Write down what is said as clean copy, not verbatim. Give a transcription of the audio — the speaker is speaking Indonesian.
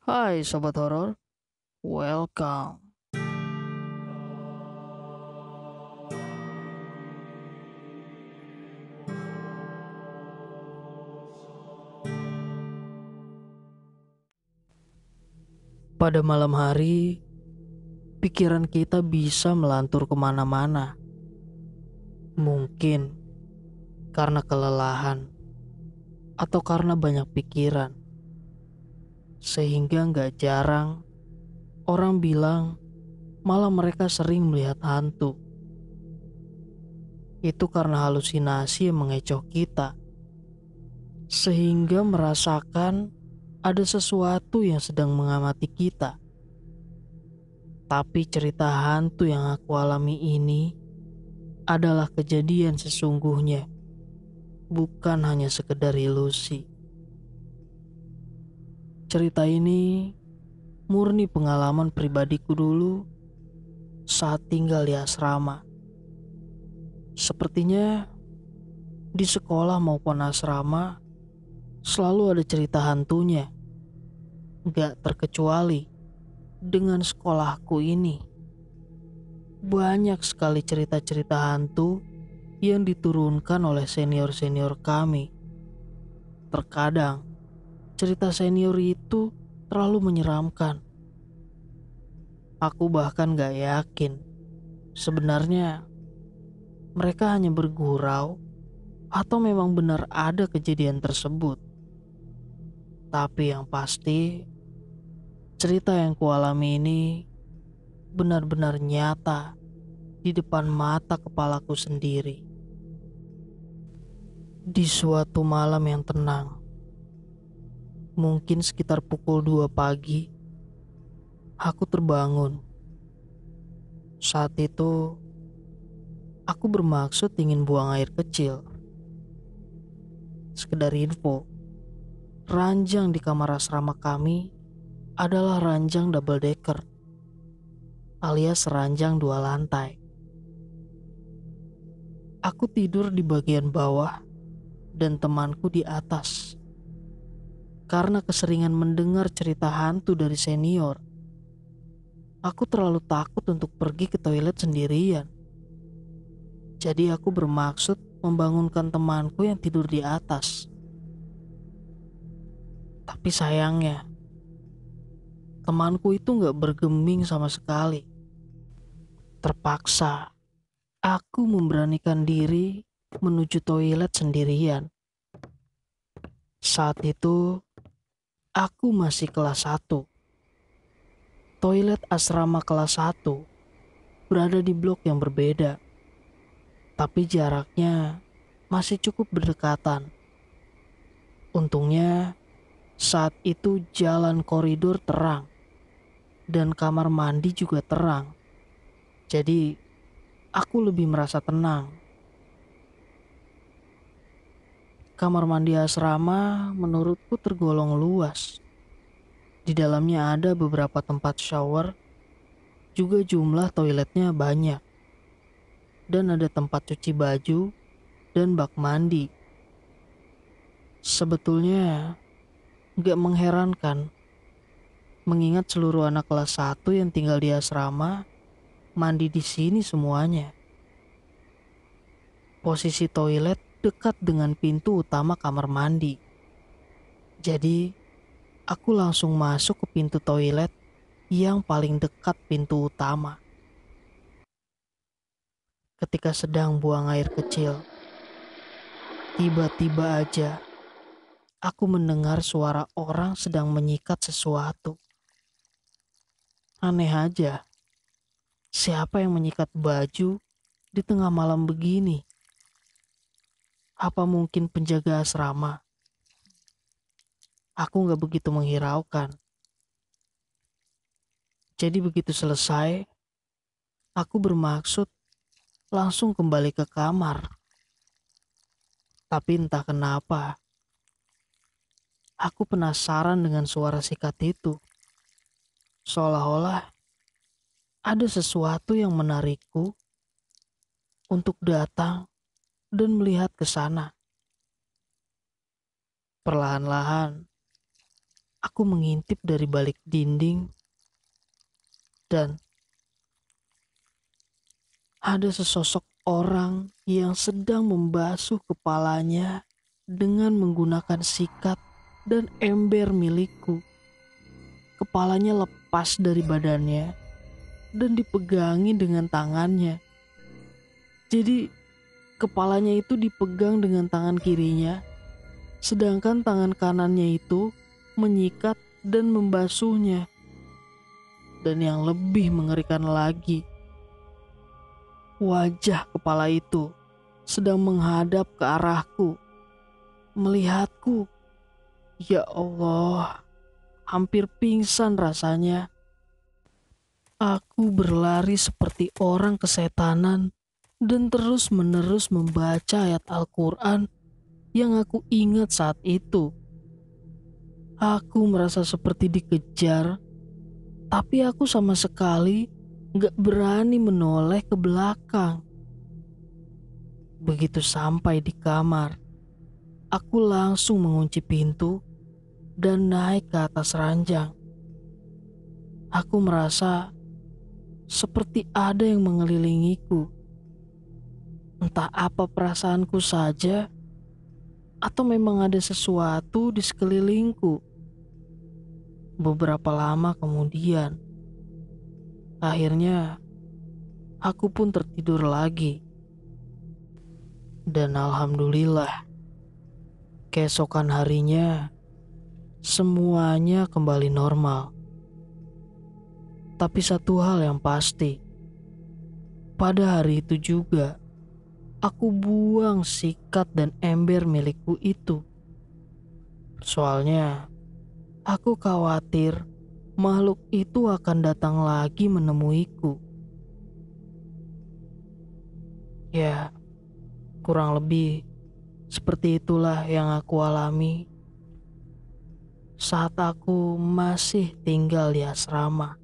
Hai sobat horor, welcome. Pada malam hari, pikiran kita bisa melantur kemana-mana. Mungkin karena kelelahan atau karena banyak pikiran. Sehingga nggak jarang orang bilang malah mereka sering melihat hantu. Itu karena halusinasi yang mengecoh kita. Sehingga merasakan ada sesuatu yang sedang mengamati kita. Tapi cerita hantu yang aku alami ini adalah kejadian sesungguhnya, bukan hanya sekedar ilusi. Cerita ini murni pengalaman pribadiku dulu saat tinggal di asrama. Sepertinya di sekolah maupun asrama selalu ada cerita hantunya, gak terkecuali dengan sekolahku ini. Banyak sekali cerita-cerita hantu yang diturunkan oleh senior-senior kami. Terkadang cerita senior itu terlalu menyeramkan. Aku bahkan gak yakin sebenarnya mereka hanya bergurau atau memang benar ada kejadian tersebut. Tapi yang pasti, cerita yang kualami ini benar-benar nyata di depan mata kepalaku sendiri. Di suatu malam yang tenang, mungkin sekitar pukul 2 pagi, aku terbangun. Saat itu, aku bermaksud ingin buang air kecil. Sekedar info, ranjang di kamar asrama kami adalah ranjang double decker, alias ranjang 2 lantai. Aku tidur di bagian bawah dan temanku di atas. Karena keseringan mendengar cerita hantu dari senior, aku terlalu takut untuk pergi ke toilet sendirian. Jadi aku bermaksud membangunkan temanku yang tidur di atas. Tapi sayangnya, temanku itu gak bergeming sama sekali. Terpaksa, aku memberanikan diri menuju toilet sendirian. Saat itu, aku masih kelas 1. Toilet asrama kelas 1 berada di blok yang berbeda, tapi jaraknya masih cukup berdekatan. Untungnya, saat itu jalan koridor terang dan kamar mandi juga terang. Jadi, aku lebih merasa tenang. Kamar mandi asrama menurutku tergolong luas. Di dalamnya ada beberapa tempat shower, juga jumlah toiletnya banyak. Dan ada tempat cuci baju dan bak mandi. Sebetulnya gak mengherankan mengingat seluruh anak kelas 1 yang tinggal di asrama mandi di sini semuanya. Posisi toilet dekat dengan pintu utama kamar mandi. Jadi, aku langsung masuk ke pintu toilet yang paling dekat pintu utama. Ketika sedang buang air kecil, tiba-tiba aja aku mendengar suara orang sedang menyikat sesuatu. Aneh aja, siapa yang menyikat baju di tengah malam begini? Apa mungkin penjaga asrama? Aku gak begitu menghiraukan. Jadi begitu selesai, aku bermaksud langsung kembali ke kamar. Tapi entah kenapa, aku penasaran dengan suara sikat itu. Seolah-olah ada sesuatu yang menarikku untuk datang dan melihat ke sana. Perlahan-lahan, Aku mengintip dari balik dinding dan ada sesosok orang yang sedang membasuh kepalanya dengan menggunakan sikat dan ember milikku. Kepalanya lepas dari badannya dan dipegangi dengan tangannya. Jadi kepalanya itu dipegang dengan tangan kirinya, sedangkan tangan kanannya itu menyikat dan membasuhnya. Dan yang lebih mengerikan lagi, wajah kepala itu sedang menghadap ke arahku, melihatku. Ya Allah, hampir pingsan rasanya. Aku berlari seperti orang kesetanan dan terus-menerus membaca ayat Al-Quran yang aku ingat saat itu. Aku merasa seperti dikejar, tapi aku sama sekali gak berani menoleh ke belakang. Begitu sampai di kamar, aku langsung mengunci pintu dan naik ke atas ranjang. Aku merasa seperti ada yang mengelilingiku. Entah apa perasaanku saja, atau memang ada sesuatu di sekelilingku. Beberapa lama kemudian, akhirnya aku pun tertidur lagi. Dan alhamdulillah, keesokan harinya semuanya kembali normal. Tapi satu hal yang pasti, pada hari itu juga aku buang sikat dan ember milikku itu. Soalnya aku khawatir makhluk itu akan datang lagi menemuiku. Ya, kurang lebih seperti itulah yang aku alami saat aku masih tinggal di asrama.